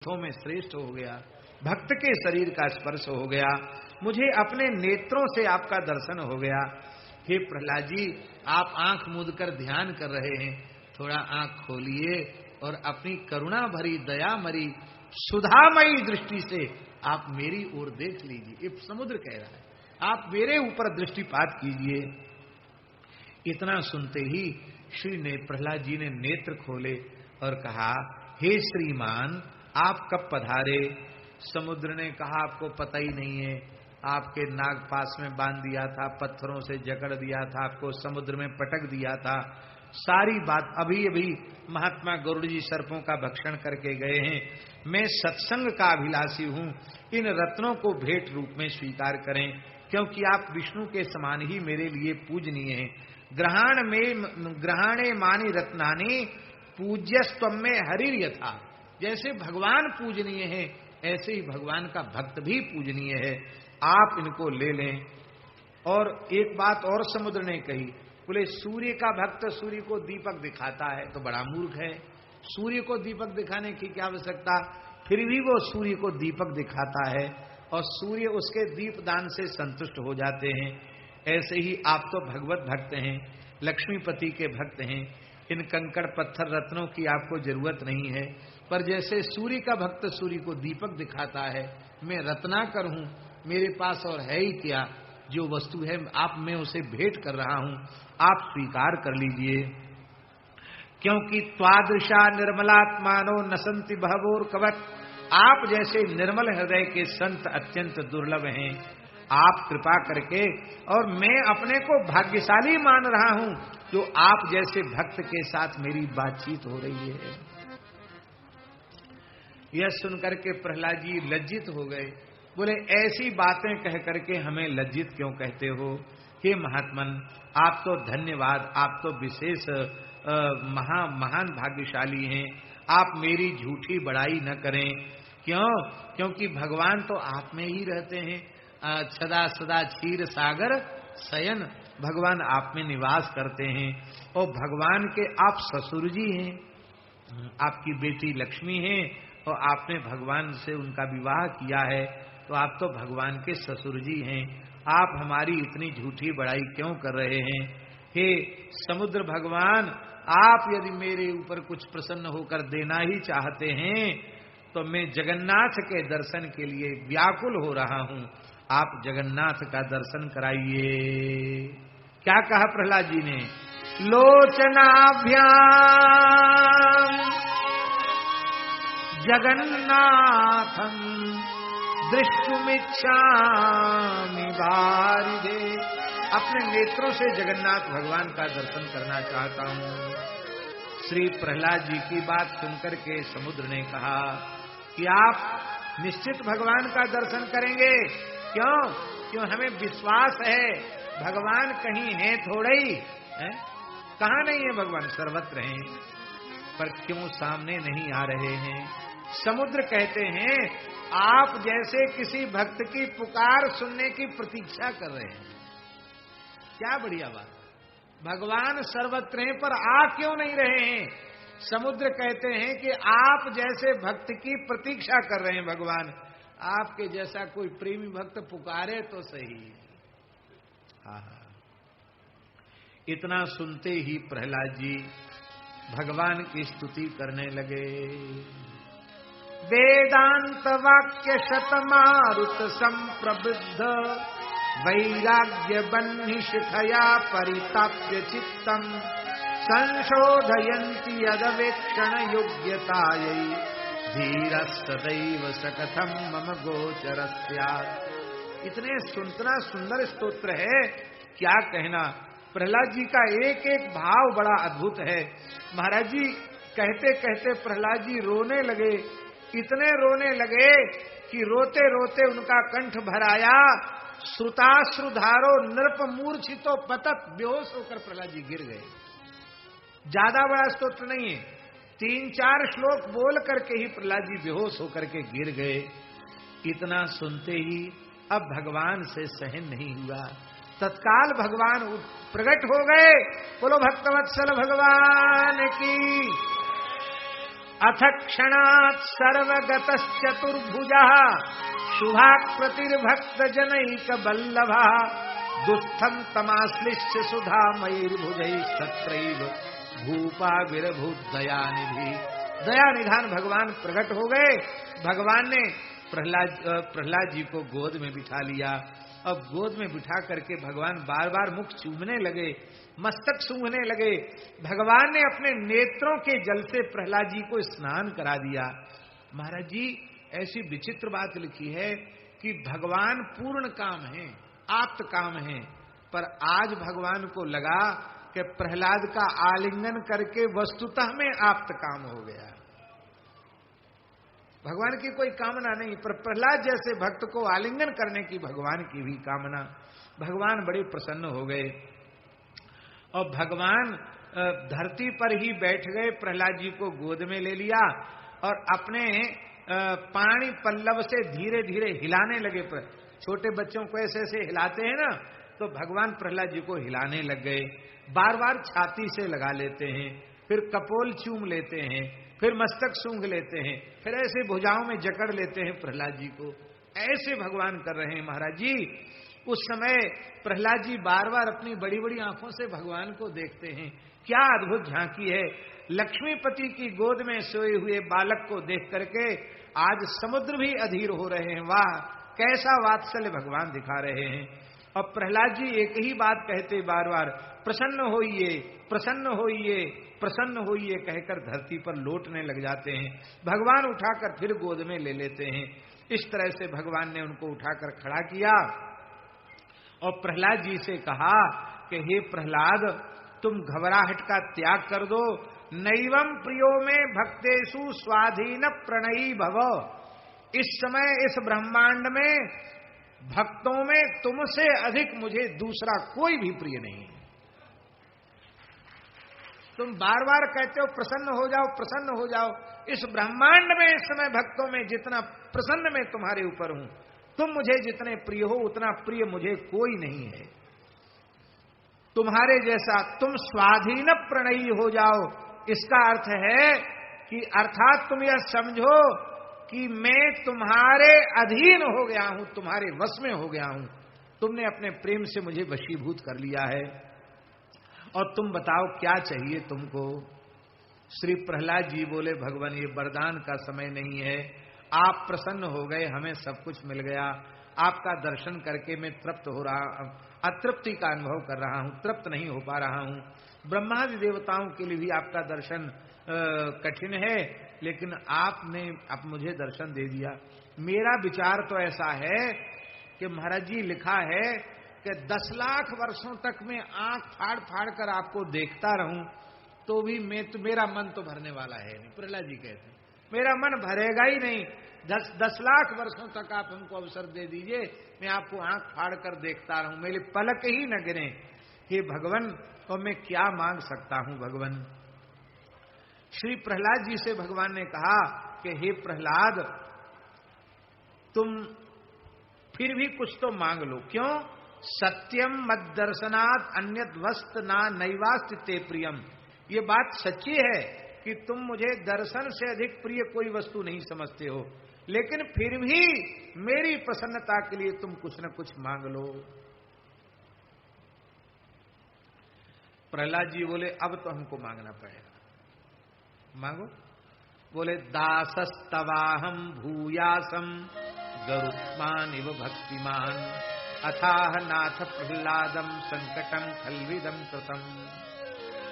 में श्रेष्ठ हो गया, भक्त के शरीर का स्पर्श हो गया, मुझे अपने नेत्रों से आपका दर्शन हो गया। हे प्रहलाद जी, आप आंख मूंद कर ध्यान कर रहे हैं, थोड़ा आंख खोलिए और अपनी करुणा भरी दयामयी सुधामयी दृष्टि से आप मेरी ओर देख लीजिए। ये समुद्र कह रहा है, आप मेरे ऊपर दृष्टिपात कीजिए। इतना सुनते ही श्री ने प्रहलाद जी ने नेत्र खोले और कहा, हे श्रीमान, आप कब पधारे? समुद्र ने कहा, आपको पता ही नहीं है, आपके नागपास में बांध दिया था, पत्थरों से जकड़ दिया था, आपको समुद्र में पटक दिया था। सारी बात अभी अभी महात्मा गरुड़ जी सर्पों का भक्षण करके गए हैं। मैं सत्संग का अभिलाषी हूं, इन रत्नों को भेंट रूप में स्वीकार करें, क्योंकि आप विष्णु के समान ही मेरे लिए पूजनीय हैं। ग्रहाणे मानी रत्नानि पूज्यस्त्वं में हरिर यथा। जैसे भगवान पूजनीय है, ऐसे ही भगवान का भक्त भी पूजनीय है, आप इनको ले लें। और एक बात और समुद्र ने कही, बोले सूर्य का भक्त सूर्य को दीपक दिखाता है तो बड़ा मूर्ख है, सूर्य को दीपक दिखाने की क्या आवश्यकता, फिर भी वो सूर्य को दीपक दिखाता है और सूर्य उसके दीपदान से संतुष्ट हो जाते हैं। ऐसे ही आप तो भगवत भक्त हैं, लक्ष्मीपति के भक्त हैं, इन कंकड़ पत्थर रत्नों की आपको जरूरत नहीं है। पर जैसे सूर्य का भक्त सूर्य को दीपक दिखाता है, मैं रत्नाकर हूं, मेरे पास और है ही क्या, जो वस्तु है आप मैं उसे भेंट कर रहा हूं, आप स्वीकार कर लीजिए। क्योंकि त्वादृशा निर्मलात्मानो नसंति बहवोर कवच, आप जैसे निर्मल हृदय के संत अत्यंत दुर्लभ हैं। आप कृपा करके, और मैं अपने को भाग्यशाली मान रहा हूं जो आप जैसे भक्त के साथ मेरी बातचीत हो रही है। यह सुनकर के प्रहलाद जी लज्जित हो गए। बोले, ऐसी बातें कह करके हमें लज्जित क्यों कहते हो? हे महात्मन, आप तो धन्यवाद, आप तो विशेष महान भाग्यशाली हैं। आप मेरी झूठी बड़ाई न करें। क्यों? क्योंकि भगवान तो आप में ही रहते हैं। सदा सदा क्षीर सागर शयन, भगवान आप में निवास करते हैं। और भगवान के आप ससुर जी हैं, आपकी बेटी लक्ष्मी है और आपने भगवान से उनका विवाह किया है, तो आप तो भगवान के ससुर जी हैं। आप हमारी इतनी झूठी बड़ाई क्यों कर रहे हैं? हे समुद्र भगवान, आप यदि मेरे ऊपर कुछ प्रसन्न होकर देना ही चाहते हैं तो मैं जगन्नाथ के दर्शन के लिए व्याकुल हो रहा हूं, आप जगन्नाथ का दर्शन कराइए। क्या कहा प्रहलाद जी ने? लोचनाभ्याम जगन्नाथं दृष्टुमिच्छामि वारिधे, अपने नेत्रों से जगन्नाथ भगवान का दर्शन करना चाहता हूं। श्री प्रहलाद जी की बात सुनकर के समुद्र ने कहा कि आप निश्चित भगवान का दर्शन करेंगे। क्यों? क्यों? हमें विश्वास है भगवान कहीं है थोड़े ही है? कहां नहीं है भगवान, सर्वत्र हैं, पर क्यों सामने नहीं आ रहे हैं? समुद्र कहते हैं, आप जैसे किसी भक्त की पुकार सुनने की प्रतीक्षा कर रहे हैं। क्या बढ़िया बात, भगवान सर्वत्र हैं पर आ क्यों नहीं रहे हैं? समुद्र कहते हैं कि आप जैसे भक्त की प्रतीक्षा कर रहे हैं भगवान, आपके जैसा कोई प्रेमी भक्त पुकारे तो सही। इतना सुनते ही प्रहलाद जी भगवान की स्तुति करने लगे। वेदांत वाक्य शतमारुत संप्रबुद्ध वैराग्य बन्हि शिखया परिताप्य चित्तम संशोधयन्ति यदवेक्षण योग्यतायै धीरः सदैव सकथम मम गोचर स्यात्। इतने सुंदर स्तोत्र है, क्या कहना। प्रहलाद जी का एक एक भाव बड़ा अद्भुत है। महाराज जी कहते कहते प्रहलाद जी रोने लगे, इतने रोने लगे कि रोते रोते उनका कंठ भर आया। श्रुताश्रुधारो नृप मूर्छितो पतत, बेहोश होकर प्रहलाद जी गिर गए। ज्यादा बड़ा स्तोत्र नहीं है, 3-4 श्लोक बोल करके ही प्रहलाद जी बेहोश होकर के गिर गए। इतना सुनते ही अब भगवान से सहन नहीं हुआ, तत्काल भगवान प्रकट हो गए। बोलो भक्तवत्सल भगवान की। अथ क्षणात् सर्वगतश्चतुर्भुजः शुभाकृतिर्भक्त जनैक बल्लभः दुस्थं तमाश्लिष्य सुधामयैर्भुजैः सत्रैव भूपा विरभूत दयानिधि। दयानिधान भगवान प्रकट हो गए। भगवान ने प्रहलाद जी को गोद में बिठा लिया। अब गोद में बिठा करके भगवान बार बार मुख चूमने लगे, मस्तक सूंघने लगे। भगवान ने अपने नेत्रों के जल से प्रहलाद जी को स्नान करा दिया। महाराज जी, ऐसी विचित्र बात लिखी है कि भगवान पूर्ण काम है, आप्त काम है, पर आज भगवान को लगा कि प्रहलाद का आलिंगन करके वस्तुतः में आप्त काम हो गया। भगवान की कोई कामना नहीं, पर प्रहलाद जैसे भक्त को आलिंगन करने की भगवान की भी कामना। भगवान बड़े प्रसन्न हो गए और भगवान धरती पर ही बैठ गए। प्रहलाद जी को गोद में ले लिया और अपने पानी पल्लव से धीरे धीरे हिलाने लगे। छोटे बच्चों को ऐसे ऐसे हिलाते हैं ना, तो भगवान प्रहलाद जी को हिलाने लग गए। बार बार छाती से लगा लेते हैं, फिर कपोल चूम लेते हैं, फिर मस्तक सूंघ लेते हैं, फिर ऐसे भुजाओं में जकड़ लेते हैं प्रहलाद जी को। ऐसे भगवान कर रहे हैं महाराज जी। उस समय प्रहलाद जी बार बार अपनी बड़ी बड़ी आंखों से भगवान को देखते हैं। क्या अद्भुत झांकी है। लक्ष्मीपति की गोद में सोए हुए बालक को देख करके आज समुद्र भी अधीर हो रहे हैं। वाह, कैसा वात्सल्य भगवान दिखा रहे हैं। और प्रहलाद जी एक ही बात कहते बार बार, प्रसन्न होइए, प्रसन्न होइए, प्रसन्न होइए कहकर धरती पर लौटने लग जाते हैं। भगवान उठाकर फिर गोद में ले लेते हैं। इस तरह से भगवान ने उनको उठाकर खड़ा किया और प्रहलाद जी से कहा कि हे प्रहलाद, तुम घबराहट का त्याग कर दो। नैवं प्रियो में भक्तेषु स्वाधीन प्रणयी भव। इस समय इस ब्रह्मांड में भक्तों में तुमसे अधिक मुझे दूसरा कोई भी प्रिय नहीं। तुम बार बार कहते हो प्रसन्न हो जाओ, प्रसन्न हो जाओ। इस ब्रह्मांड में इस समय भक्तों में जितना प्रसन्न मैं तुम्हारे ऊपर हूं, तुम मुझे जितने प्रिय हो उतना प्रिय मुझे कोई नहीं है तुम्हारे जैसा। तुम स्वाधीन प्रणयी हो जाओ। इसका अर्थ है कि अर्थात तुम यह समझो कि मैं तुम्हारे अधीन हो गया हूं, तुम्हारे वश में हो गया हूं। तुमने अपने प्रेम से मुझे वशीभूत कर लिया है। और तुम बताओ क्या चाहिए तुमको। श्री प्रहलाद जी बोले, भगवान ये वरदान का समय नहीं है। आप प्रसन्न हो गए, हमें सब कुछ मिल गया। आपका दर्शन करके मैं तृप्त हो रहा, अतृप्ति का अनुभव कर रहा हूं, तृप्त नहीं हो पा रहा हूं। ब्रह्मादि देवताओं के लिए भी आपका दर्शन कठिन है, लेकिन आपने अब मुझे दर्शन दे दिया। मेरा विचार तो ऐसा है कि महाराज जी लिखा है कि 10 लाख वर्षों तक मैं आंख फाड़ फाड़ कर आपको देखता रहूं तो भी मेरा मन तो भरने वाला है नहीं। प्रहलाद जी कहते हैं मेरा मन भरेगा ही नहीं। 10 लाख वर्षों तक आप हमको अवसर दे दीजिए, मैं आपको आंख फाड़ कर देखता रहूं, मेरे पलक ही न गिरे। हे भगवान, और मैं क्या मांग सकता हूं भगवान। श्री प्रहलाद जी से भगवान ने कहा कि हे प्रहलाद, तुम फिर भी कुछ तो मांग लो। क्यों? सत्यम मद दर्शनात् अन्यत वस्त ना नैवास्ति ते प्रियम। ये बात सच्ची है कि तुम मुझे दर्शन से अधिक प्रिय कोई वस्तु नहीं समझते हो, लेकिन फिर भी मेरी प्रसन्नता के लिए तुम कुछ न कुछ मांग लो। प्रहलाद जी बोले, अब तो हमको मांगना पड़ेगा। मांगो। बोले, दासस्तवाहम भूयासम गरुत्मान इव भक्तिमान अथाह नाथ प्रहलादम संकटम खलविदम कृतम।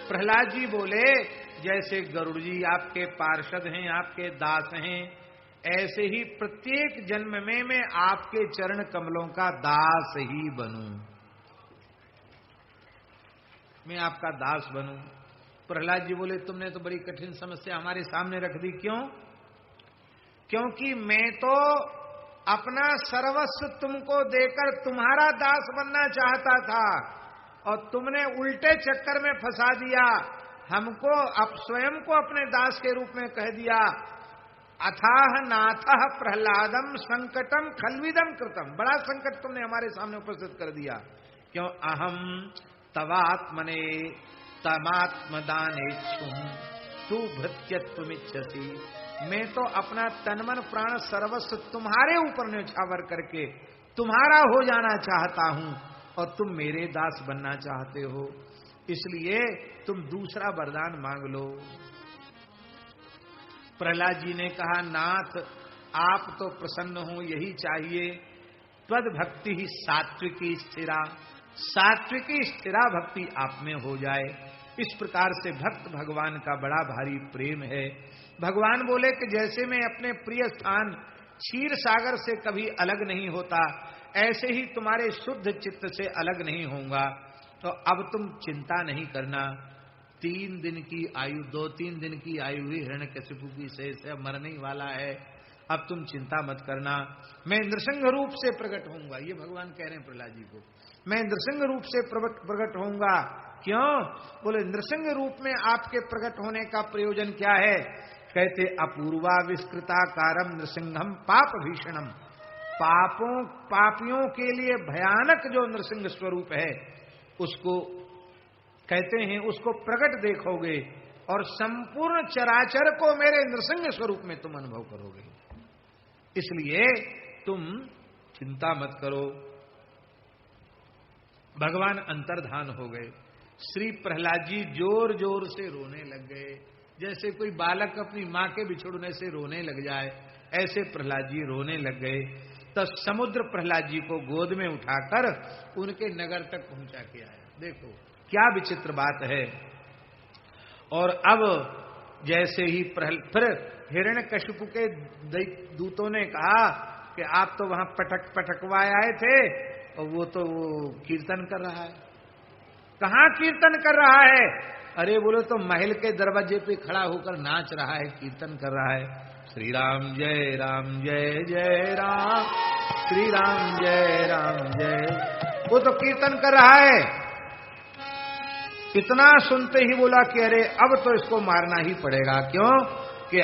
प्रहलाद जी बोले, जैसे गरुड़ जी आपके पार्षद हैं, आपके दास हैं, ऐसे ही प्रत्येक जन्म में मैं आपके चरण कमलों का दास ही बनूं, मैं आपका दास बनूं। प्रहलाद जी बोले, तुमने तो बड़ी कठिन समस्या हमारे सामने रख दी। क्यों? क्योंकि मैं तो अपना सर्वस्व तुमको देकर तुम्हारा दास बनना चाहता था और तुमने उल्टे चक्कर में फंसा दिया। हमको अब स्वयं को अपने दास के रूप में कह दिया। अथाह नाथः प्रहलादम संकटम खलविदम कृतम। बड़ा संकट तुमने हमारे सामने उपस्थित कर दिया। क्यों? अहम तवात्मने तमात्मदानेच्छुम तू भृत्यत्वमिच्छसि, मैं तो अपना तन मन प्राण सर्वस्व तुम्हारे ऊपर न्यौछावर करके तुम्हारा हो जाना चाहता हूं और तुम मेरे दास बनना चाहते हो, इसलिए तुम दूसरा वरदान मांग लो। प्रहलाद जी ने कहा, नाथ आप तो प्रसन्न हो, यही चाहिए। त्वद भक्ति ही सात्विकी स्थिरा, सात्विकी स्थिरा भक्ति आप में हो जाए। इस प्रकार से भक्त भगवान का बड़ा भारी प्रेम है। भगवान बोले कि जैसे मैं अपने प्रिय स्थान क्षीर सागर से कभी अलग नहीं होता, ऐसे ही तुम्हारे शुद्ध चित्त से अलग नहीं होऊंगा। तो अब तुम चिंता नहीं करना। 3 दिन की आयु, 2-3 दिन की आयु हुई हिरण्यकशिपु की, से मरने वाला है। अब तुम चिंता मत करना, मैं नृसिंह रूप से प्रकट होऊंगा। ये भगवान कह रहे हैं प्रहलाद जी को, मैं नृसिंह रूप से प्रकट होऊंगा। क्यों? बोले नृसिंह रूप में आपके प्रकट होने का प्रयोजन क्या है? कहते अपूर्वा विस्कृताकारम नृसिंहम पाप भीषणम, पापियों के लिए भयानक जो नृसिंह स्वरूप है उसको कहते हैं, उसको प्रकट देखोगे और संपूर्ण चराचर को मेरे नृसिंह स्वरूप में तुम अनुभव करोगे। इसलिए तुम चिंता मत करो। भगवान अंतर्धान हो गए। श्री प्रहलाद जी जोर जोर से रोने लग गए, जैसे कोई बालक अपनी मां के बिछुड़ने से रोने लग जाए, ऐसे प्रहलाद जी रोने लग गए। तो समुद्र प्रहलाद जी को गोद में उठाकर उनके नगर तक पहुंचा के आया। देखो क्या विचित्र बात है। और अब जैसे ही फिर हिरण्यकशिपु के दूतों ने कहा कि आप तो वहां पटकवाए आए थे और वो तो कीर्तन कर रहा है। कहां कीर्तन कर रहा है? अरे बोले तो महल के दरवाजे पे खड़ा होकर नाच रहा है, कीर्तन कर रहा है। श्री राम जय राम जय जय राम, श्री राम जय राम जय, वो तो कीर्तन कर रहा है। इतना सुनते ही बोला कि अरे अब तो इसको मारना ही पड़ेगा। क्यों? कि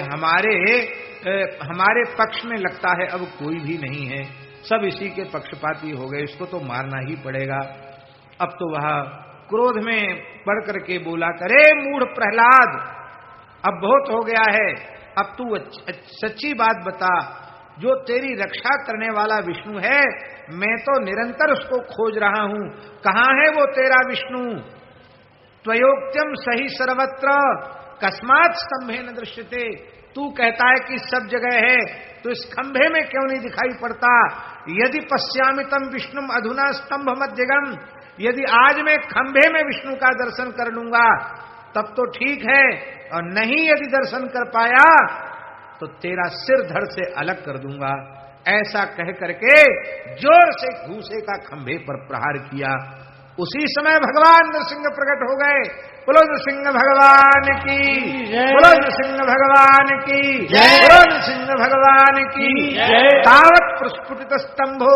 हमारे पक्ष में लगता है अब कोई भी नहीं है, सब इसी के पक्षपाती हो गए, इसको तो मारना ही पड़ेगा। अब तो वह क्रोध में पड़ करके बोला, करे मूढ़ प्रहलाद, अब बहुत हो गया है, अब तू सच्ची बात बता, जो तेरी रक्षा करने वाला विष्णु है, मैं तो निरंतर उसको खोज रहा हूं, कहां है वो तेरा विष्णु? त्वयोक्त्यम सही सर्वत्र कस्मात् स्तंभे न दृश्यते, तू कहता है कि सब जगह है, तो इस खंभे में क्यों नहीं दिखाई पड़ता? यदि पश्यामि तम विष्णुम अधुना स्तंभ मध्यगम, यदि आज मैं खंभे में विष्णु का दर्शन कर लूंगा तब तो ठीक है, और नहीं यदि दर्शन कर पाया तो तेरा सिर धड़ से अलग कर दूंगा। ऐसा कह करके जोर से घूसे का खंभे पर प्रहार किया। उसी समय भगवान नृसिंह प्रकट हो गए। बोलो नृसिंह भगवान की, बोलो नृसिंह भगवान की, बोलो नृसिंह भगवान की। तावत प्रस्फुटित स्तंभो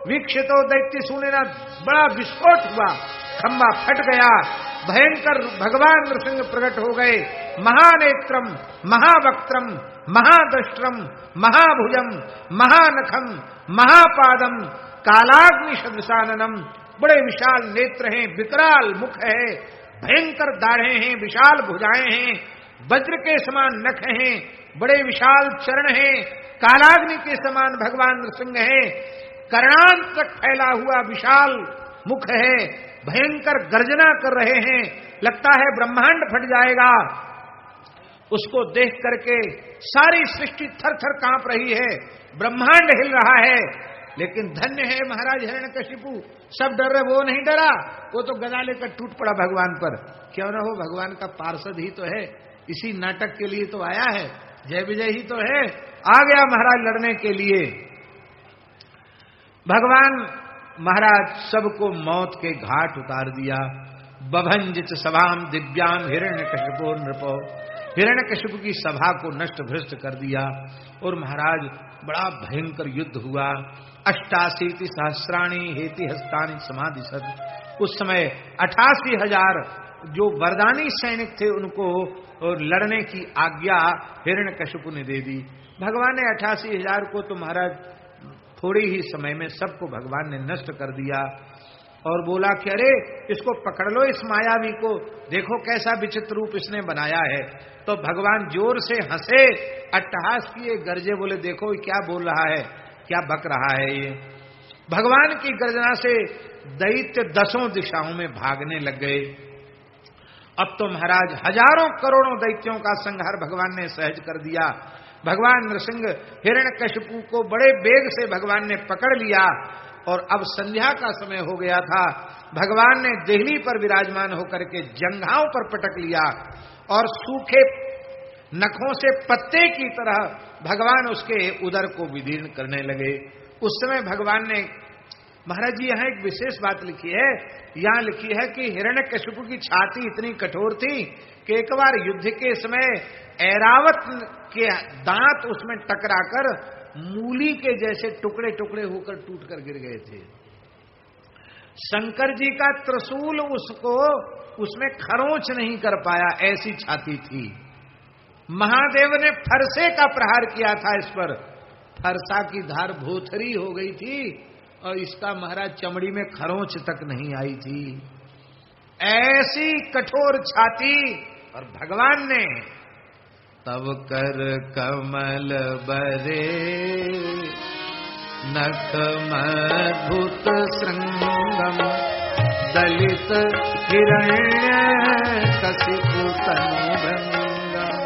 वीक्षितो दैत्य सूनेना, बड़ा विस्फोट हुआ, खंभा फट गया, भयंकर भगवान नृसिंह प्रकट हो गए। महानेत्रम, महावक्त्रम, महादष्ट्रम, महाभुजम, महानखम, महापादम, कालाग्नि सदृशाननम, बड़े विशाल नेत्र हैं, विकराल मुख है, भयंकर दाढ़ें हैं, विशाल भुजाएं हैं, वज्र के समान नख हैं, बड़े विशाल चरण हैं, कालाग्नि के समान भगवान नृसिंह है, कर्णांत तक फैला हुआ विशाल मुख है, भयंकर गर्जना कर रहे हैं, लगता है ब्रह्मांड फट जाएगा। उसको देख करके सारी सृष्टि थर थर कांप रही है, ब्रह्मांड हिल रहा है। लेकिन धन्य है महाराज हिरण्यकशिपु, सब डर रहे, वो नहीं डरा, वो तो गदा लेकर टूट पड़ा भगवान पर। क्यों न हो, भगवान का पार्षद ही तो है, इसी नाटक के लिए तो आया है, जय विजय ही तो है, आ गया महाराज लड़ने के लिए। भगवान महाराज सबको मौत के घाट उतार दिया। बभंजित सभाम दिव्याम हिरण्यकशिपो नृपो, हिरण्यकशिपु की सभा को नष्ट भ्रष्ट कर दिया और महाराज बड़ा भयंकर युद्ध हुआ। 88 सहस्राणी हेति हस्तानि समाधिशत, उस समय 88,000 जो वरदानी सैनिक थे उनको लड़ने की आज्ञा हिरण्यकशिपु ने दे दी। भगवान ने 88,000 को तो महाराज थोड़े ही समय में सबको भगवान ने नष्ट कर दिया। और बोला कि अरे इसको पकड़ लो, इस मायावी को, देखो कैसा विचित्र रूप इसने बनाया है। तो भगवान जोर से हंसे, अट्टहास किए, गरजे, बोले देखो क्या बोल रहा है, क्या बक रहा है ये। भगवान की गर्जना से दैत्य 10 दिशाओं में भागने लग गए। अब तो महाराज हजारों करोड़ों दैत्यों का संहार भगवान ने सहज कर दिया। भगवान नृसिंह हिरण्यकशिपु को बड़े वेग से भगवान ने पकड़ लिया और अब संध्या का समय हो गया था। भगवान ने देहली पर विराजमान होकर के जंघाओं पर पटक लिया और सूखे नखों से पत्ते की तरह भगवान उसके उदर को विदीर्ण करने लगे। उस समय भगवान ने, महाराज जी यहां एक विशेष बात लिखी है, यहां लिखी है कि हिरण्यकशिपु की छाती इतनी कठोर थी कि एक बार युद्ध के समय ऐरावत के दांत उसमें टकराकर मूली के जैसे टुकड़े टुकड़े होकर टूटकर गिर गए थे। शंकर जी का त्रिशूल उसको उसमें खरोंच नहीं कर पाया, ऐसी छाती थी। महादेव ने फरसे का प्रहार किया था इस पर, फरसा की धार भोथरी हो गई थी और इसका महाराज चमड़ी में खरोंच तक नहीं आई थी, ऐसी कठोर छाती। और भगवान ने तब कर कमल बरे नख मधुत श्रृंगम दलित हिरण्य कशिपु तनुभंगम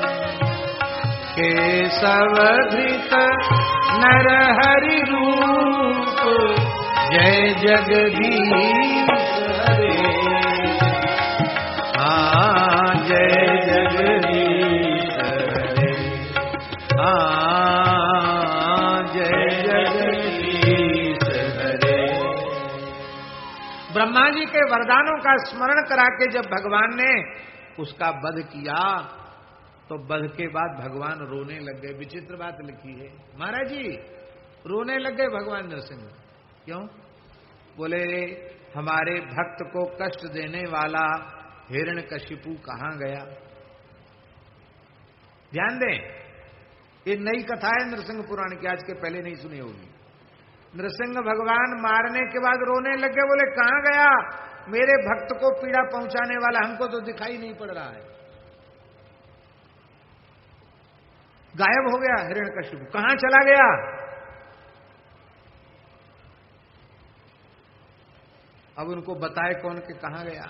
केशवधृत नर हरि रूप जय जगदीश हरे। जय जगदीश हरे, जय जगदीश हरे। ब्रह्मा जी के वरदानों का स्मरण करा के जब भगवान ने उसका वध किया तो वध के बाद भगवान रोने लग गए। विचित्र बात लिखी है, महाराज जी रोने लग गए भगवान नरसिंह। क्यों? बोले हमारे भक्त को कष्ट देने वाला हिरण्यकशिपु कहां गया। ध्यान दें, ये नई कथा है नरसिंह पुराण की, आज के पहले नहीं सुनी होगी। नरसिंह भगवान मारने के बाद रोने लगे, बोले कहां गया मेरे भक्त को पीड़ा पहुंचाने वाला, हमको तो दिखाई नहीं पड़ रहा है, गायब हो गया हिरण्यकशिपु, कहां चला गया। अब उनको बताए कौन कि कहां गया।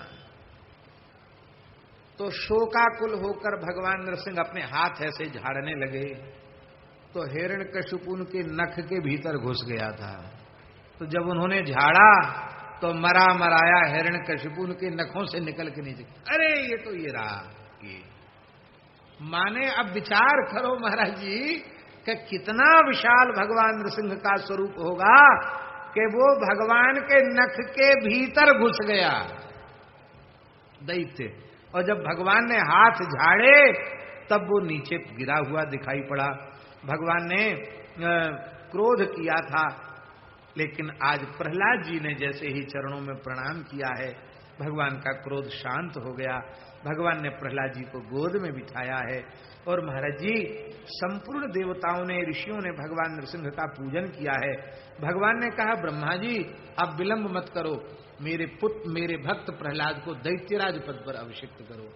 तो शोकाकुल होकर भगवान नरसिंह अपने हाथ ऐसे झाड़ने लगे तो हिरण्यकशिपु के नख के भीतर घुस गया था। तो जब उन्होंने झाड़ा तो मरा मराया हिरण्यकशिपु के नखों से निकल के नीचे, अरे ये तो ये रहा। ये माने अब विचार करो महाराज जी कि कितना विशाल भगवान नरसिंह का स्वरूप होगा कि वो भगवान के नख के भीतर घुस गया दैत्य। और जब भगवान ने हाथ झाड़े तब वो नीचे गिरा हुआ दिखाई पड़ा। भगवान ने क्रोध किया था, लेकिन आज प्रहलाद जी ने जैसे ही चरणों में प्रणाम किया है भगवान का क्रोध शांत हो गया। भगवान ने प्रहलाद जी को गोद में बिठाया है और महाराज जी संपूर्ण देवताओं ने, ऋषियों ने भगवान नरसिंह का पूजन किया है। भगवान ने कहा ब्रह्मा जी अब विलंब मत करो, मेरे पुत्र मेरे भक्त प्रहलाद को दैत्यराज पद पर अभिषिक्त करो।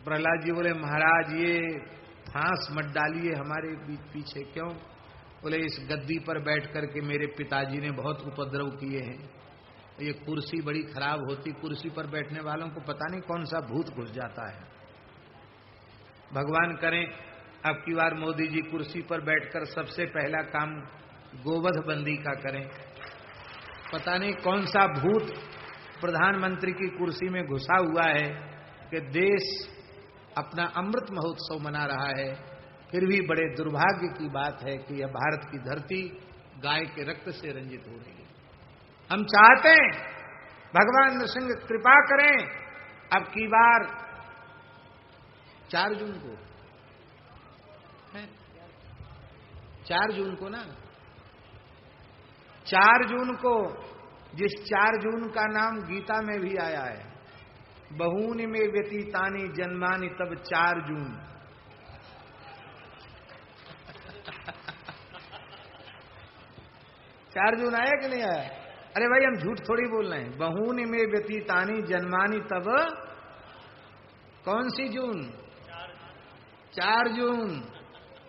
प्रहलाद जी बोले महाराज ये फांस मत डालिए हमारे पीछे। क्यों? बोले इस गद्दी पर बैठ करके मेरे पिताजी ने बहुत उपद्रव किए हैं, ये कुर्सी बड़ी खराब होती, कुर्सी पर बैठने वालों को पता नहीं कौन सा भूत घुस जाता है। भगवान करें अब की बार मोदी जी कुर्सी पर बैठकर सबसे पहला काम गोवध बंदी का करें। पता नहीं कौन सा भूत प्रधानमंत्री की कुर्सी में घुसा हुआ है कि देश अपना अमृत महोत्सव मना रहा है, फिर भी बड़े दुर्भाग्य की बात है कि यह भारत की धरती गाय के रक्त से रंजित हो रही है। हम चाहते हैं भगवान नरसिंह कृपा करें, अब की बार 4 जून को है, 4 जून को ना, 4 जून को, जिस 4 जून का नाम गीता में भी आया है, बहूनि में व्यतीतानि जन्मानि तब 4 जून। चार जून आया कि नहीं आया? अरे भाई हम झूठ थोड़ी बोल रहे हैं। बहूनि में व्यतीतानि जन्मानि तब, कौन सी जून? 4 जून।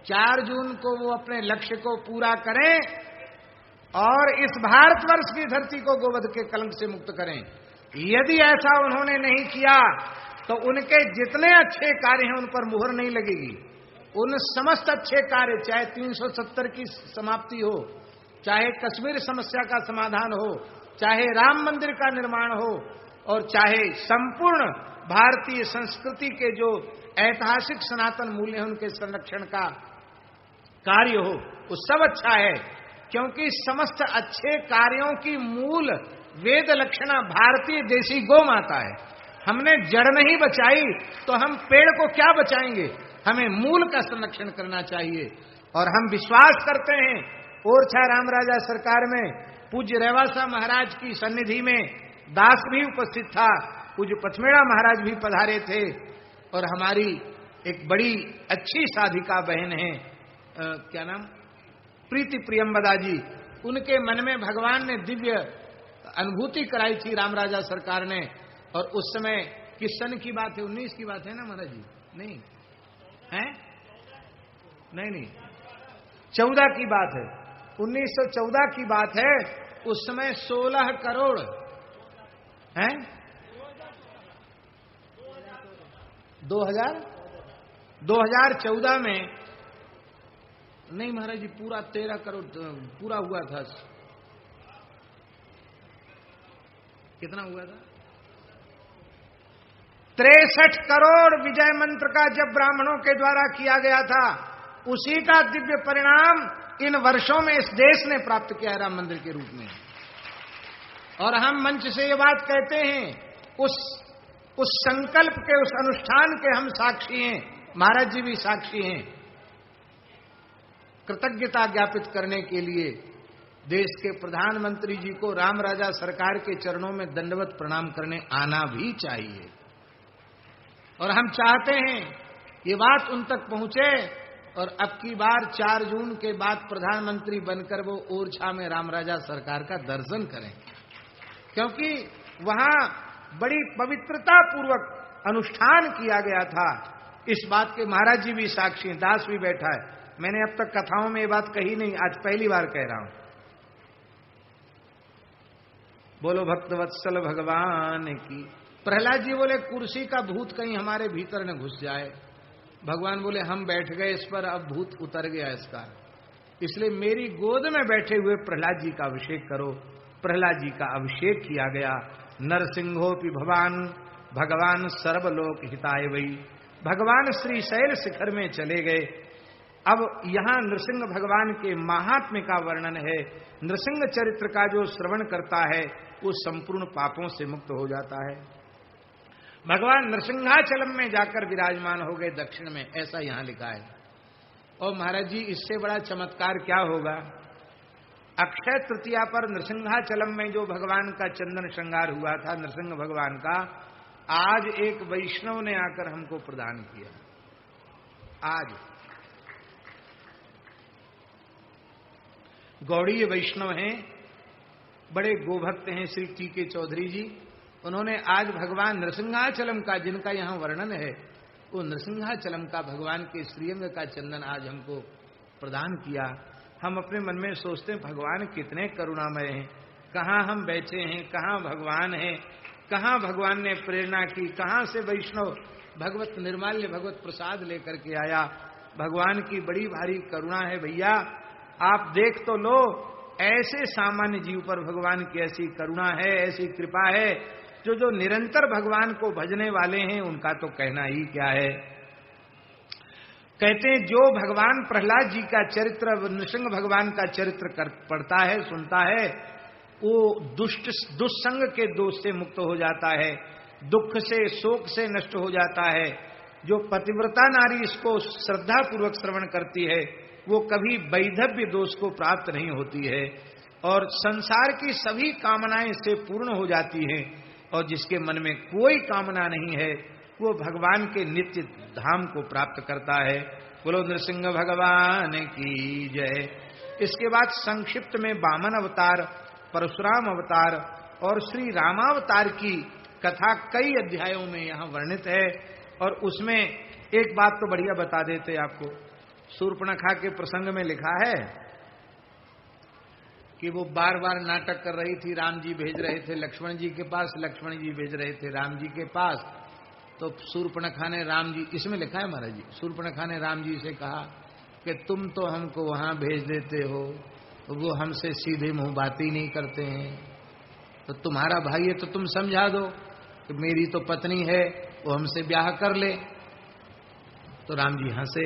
4 जून को वो अपने लक्ष्य को पूरा करें और इस भारतवर्ष की धरती को गोवध के कलंक से मुक्त करें। यदि ऐसा उन्होंने नहीं किया तो उनके जितने अच्छे कार्य हैं उन पर मुहर नहीं लगेगी। उन समस्त अच्छे कार्य, चाहे 370 की समाप्ति हो, चाहे कश्मीर समस्या का समाधान हो, चाहे राम मंदिर का निर्माण हो, और चाहे संपूर्ण भारतीय संस्कृति के जो ऐतिहासिक सनातन मूल्य हैं उनके संरक्षण का कार्य हो, वो सब अच्छा है। क्योंकि समस्त अच्छे कार्यों की मूल वेद लक्षणा भारतीय देशी गौ माता है। हमने जड़ नहीं बचाई तो हम पेड़ को क्या बचाएंगे? हमें मूल का संरक्षण करना चाहिए। और हम विश्वास करते हैं, ओरछा राम राजा सरकार में पूज्य रेवासा महाराज की सन्निधि में दास भी उपस्थित था, पूज्य पथमेड़ा महाराज भी पधारे थे, और हमारी एक बड़ी अच्छी साधिका बहन है, क्या नाम, प्रीति प्रियंवदा जी, उनके मन में भगवान ने दिव्य अनुभूति कराई थी राम राजा सरकार ने। और उस समय किस सन की बात है? 19 की बात है ना महाराज जी? नहीं है, नहीं 14 की बात है, 1914 की बात है। उस समय 16 करोड़ है, 2014 में नहीं महाराज जी, पूरा 13 करोड़ पूरा हुआ था। कितना हुआ था? 63 करोड़ विजय मंत्र का जब ब्राह्मणों के द्वारा किया गया था, उसी का दिव्य परिणाम इन वर्षों में इस देश ने प्राप्त किया है राम मंदिर के रूप में। और हम मंच से ये बात कहते हैं, उस संकल्प के, उस अनुष्ठान के हम साक्षी हैं, महाराज जी भी साक्षी हैं। कृतज्ञता ज्ञापित करने के लिए देश के प्रधानमंत्री जी को राम राजा सरकार के चरणों में दंडवत प्रणाम करने आना भी चाहिए। और हम चाहते हैं ये बात उन तक पहुंचे, और अब की बार 4 जून के बाद प्रधानमंत्री बनकर वो ओरछा में राम राजा सरकार का दर्शन करें, क्योंकि वहां बड़ी पवित्रता पूर्वक अनुष्ठान किया गया था। इस बात के महाराज जी भी साक्षी हैं, दास भी बैठा है। मैंने अब तक कथाओं में ये बात कही नहीं, आज पहली बार कह रहा हूं। बोलो भक्तवत्सल भगवान की। प्रहलाद जी बोले कुर्सी का भूत कहीं हमारे भीतर न घुस जाए। भगवान बोले हम बैठ गए इस पर, अब भूत उतर गया इसका, इसलिए मेरी गोद में बैठे हुए प्रहलाद जी का अभिषेक करो। प्रहलाद जी का अभिषेक किया गया। नरसिंहोपि भगवान भगवान सर्वलोक हिताय वही। भगवान श्री शैल शिखर में चले गए। अब यहां नृसिंह भगवान के महात्म्य का वर्णन है। नृसिंह चरित्र का जो श्रवण करता है वो संपूर्ण पापों से मुक्त हो जाता है। भगवान नृसिंहाचलम में जाकर विराजमान हो गए दक्षिण में, ऐसा यहां लिखा है। और महाराज जी इससे बड़ा चमत्कार क्या होगा? अक्षय तृतीया पर नृसिंहाचलम में जो भगवान का चंदन श्रृंगार हुआ था नृसिंह भगवान का, आज एक वैष्णव ने आकर हमको प्रदान किया। आज गौड़ीय वैष्णव हैं, बड़े गोभक्त हैं श्री टी.के. चौधरी जी। उन्होंने आज भगवान नृसिंहाचलम का, जिनका यहां वर्णन है, वो नृसिंहाचलम का भगवान के श्रीअंग का चंदन आज हमको प्रदान किया। हम अपने मन में सोचते हैं भगवान कितने करुणामय हैं, कहां हम बैठे हैं, कहां भगवान हैं, कहां भगवान ने प्रेरणा की, कहां से वैष्णव भगवत निर्माल्य भगवत प्रसाद लेकर के आया। भगवान की बड़ी भारी करुणा है भैया, आप देख तो लो। ऐसे सामान्य जीव पर भगवान की ऐसी करुणा है, ऐसी कृपा है, जो निरंतर भगवान को भजने वाले हैं उनका तो कहना ही क्या है। कहते हैं जो भगवान प्रहलाद जी का चरित्र, नृसिंह भगवान का चरित्र पढ़ता है, सुनता है, वो दुष्संग के दोष से मुक्त हो जाता है, दुख से, शोक से नष्ट हो जाता है। जो पतिव्रता नारी इसको श्रद्धा पूर्वक श्रवण करती है वो कभी वैधव्य दोष को प्राप्त नहीं होती है, और संसार की सभी कामनाएं इससे पूर्ण हो जाती हैं। और जिसके मन में कोई कामना नहीं है वो भगवान के नित्य धाम को प्राप्त करता है। बोलो नृसिंह भगवान की जय। इसके बाद संक्षिप्त में वामन अवतार परशुराम अवतार और श्री रामावतार की कथा कई अध्यायों में यहां वर्णित है। और उसमें एक बात तो बढ़िया बता देते आपको, शूर्पणखा के प्रसंग में लिखा है कि वो बार बार नाटक कर रही थी, राम जी भेज रहे थे लक्ष्मण जी के पास, लक्ष्मण जी भेज रहे थे राम जी के पास। तो शूर्पणखा ने राम जी, इसमें लिखा है महाराज जी, शूर्पणखा ने राम जी से कहा कि तुम तो हमको वहां भेज देते हो, वो हमसे सीधे मुंह बात ही नहीं करते हैं, तो तुम्हारा भाई है तो तुम समझा दो कि मेरी तो पत्नी है, वो हमसे ब्याह कर ले। तो राम जी हंसे,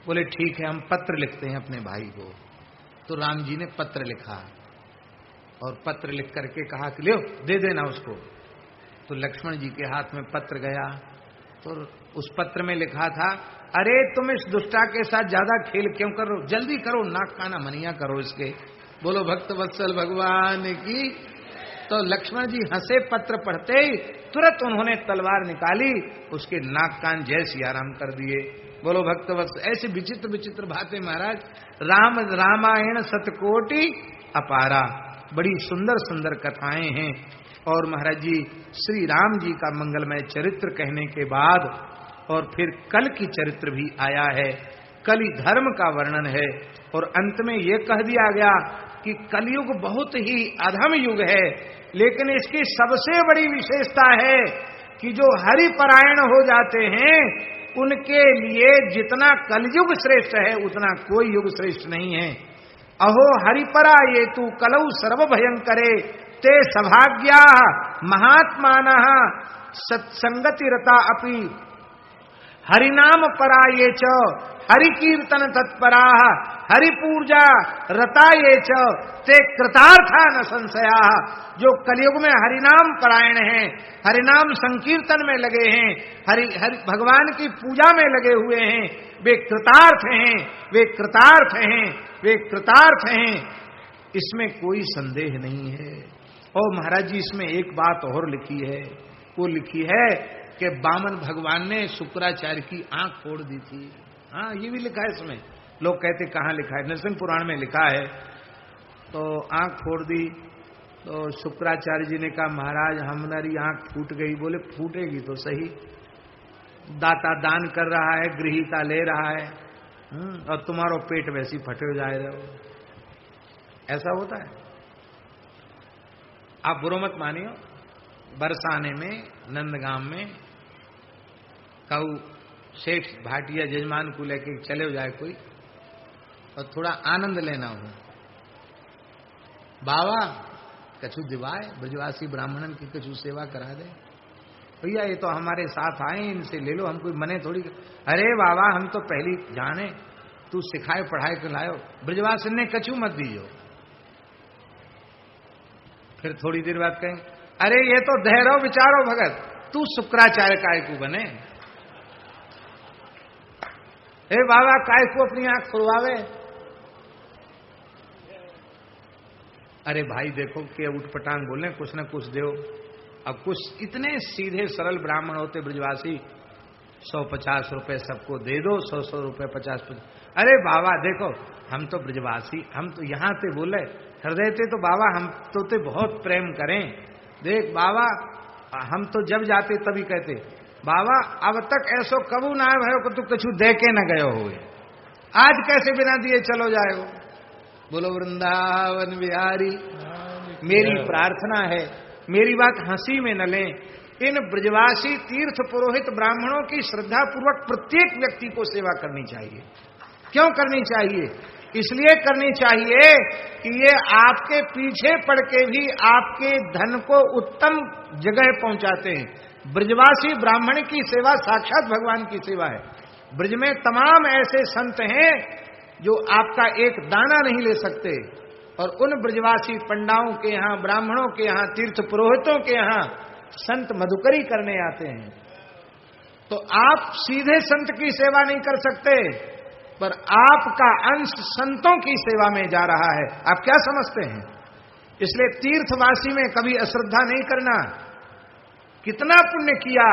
बोले ठीक है हम पत्र लिखते हैं अपने भाई को। तो राम जी ने पत्र लिखा और पत्र लिख करके कहा कि लो दे देना उसको। तो लक्ष्मण जी के हाथ में पत्र गया, तो उस पत्र में लिखा था, अरे तुम इस दुष्टा के साथ ज्यादा खेल क्यों कर रहे हो, जल्दी करो, नाक काना मनिया करो इसके। बोलो भक्त वत्सल भगवान की। तो लक्ष्मण जी हंसे, पत्र पढ़ते ही तुरंत उन्होंने तलवार निकाली, उसके नाक कान जय सियाराम कर दिए। बोलो भक्त वत्सल। ऐसे विचित्र विचित्र बातें महाराज, राम रामायण सतकोटि अपारा, बड़ी सुंदर सुंदर कथाएं हैं। और महाराज जी श्री राम जी का मंगलमय चरित्र कहने के बाद और फिर कल की चरित्र भी आया है, कली धर्म का वर्णन है। और अंत में यह कह दिया गया कि कलयुग बहुत ही अधम युग है, लेकिन इसकी सबसे बड़ी विशेषता है कि जो हरिपरायण हो जाते हैं उनके लिए जितना कलयुग श्रेष्ठ है उतना कोई युग श्रेष्ठ नहीं है। अहो हरिपरा ये तू कलौ सर्व भयंकरे ते सभाग्या महात्मानः सत्संगति रता अपि हरिनाम परा ये च हरि कीर्तन तत्परा हरि पूजा रता ये च ते कृतार्था न संशया। जो कलयुग में हरिनाम परायण हैं, हरिनाम संकीर्तन में लगे हैं, हरि भगवान की पूजा में लगे हुए हैं, वे कृतार्थ हैं, वे कृतार्थ हैं, वे कृतार्थ हैं, इसमें कोई संदेह नहीं है। और महाराज जी इसमें एक बात और लिखी है, वो लिखी है कि वामन भगवान ने शुक्राचार्य की आंख फोड़ दी थी। हाँ ये भी लिखा है इसमें, लोग कहते कहाँ लिखा है, नरसिंह पुराण में लिखा है। तो आंख फोड़ दी, तो शुक्राचार्य जी ने कहा महाराज हमारी आंख फूट गई। बोले फूटेगी तो सही, दाता दान कर रहा है, गृहीता ले रहा है, और तुम्हारो पेट वैसी फटे जा रहे हो, ऐसा होता है। आप बुरो मत मानियो, बरसाने में नंदगांव में कऊ सेठ भाटिया जजमान को लेके चले जाए कोई और थोड़ा आनंद लेना हो, बाबा कछु दिवाए, ब्रजवासी ब्राह्मणन की कछु सेवा करा दे, भैया ये तो हमारे साथ आए इनसे ले लो, हम कोई मने थोड़ी। अरे बाबा हम तो पहली जाने, तू सिखाए पढ़ाए के लायो, ब्रजवासी ने कछु मत दीजो। फिर थोड़ी देर बाद कहें अरे ये तो धैर्य विचारो भगत, तू शुक्राचार्य काय को बने, हे बाबा काय को अपनी आंख खुलवावे। अरे भाई देखो कि उठपटांग बोले, कुछ न कुछ दो। अब कुछ इतने सीधे सरल ब्राह्मण होते ब्रजवासी, 100-50 रुपए सबको दे दो, 100 रुपए 50। अरे बाबा देखो हम तो ब्रजवासी, हम तो यहां से बोले हृदय थे, तो बाबा हम तो ते बहुत प्रेम करें। देख बाबा हम तो जब जाते तभी कहते बाबा अब तक ऐसो कबू ना भयो कि तू कछु दे के न गयो हो, आज कैसे बिना दिए चलो जाए। बोलो वृंदावन बिहारी। मेरी प्रार्थना है, मेरी बात हंसी में न लें, इन ब्रजवासी तीर्थ पुरोहित ब्राह्मणों की श्रद्धा पूर्वक प्रत्येक व्यक्ति को सेवा करनी चाहिए। क्यों करनी चाहिए? इसलिए करनी चाहिए कि ये आपके पीछे पड़ के भी आपके धन को उत्तम जगह पहुंचाते हैं। ब्रजवासी ब्राह्मण की सेवा साक्षात भगवान की सेवा है। ब्रज में तमाम ऐसे संत हैं जो आपका एक दाना नहीं ले सकते, और उन ब्रजवासी पंडाओं के यहाँ, ब्राह्मणों के यहाँ, तीर्थ पुरोहितों के यहाँ संत मधुकरी करने आते हैं। तो आप सीधे संत की सेवा नहीं कर सकते, पर आपका अंश संतों की सेवा में जा रहा है। आप क्या समझते हैं? इसलिए तीर्थवासी में कभी अश्रद्धा नहीं करना। कितना पुण्य किया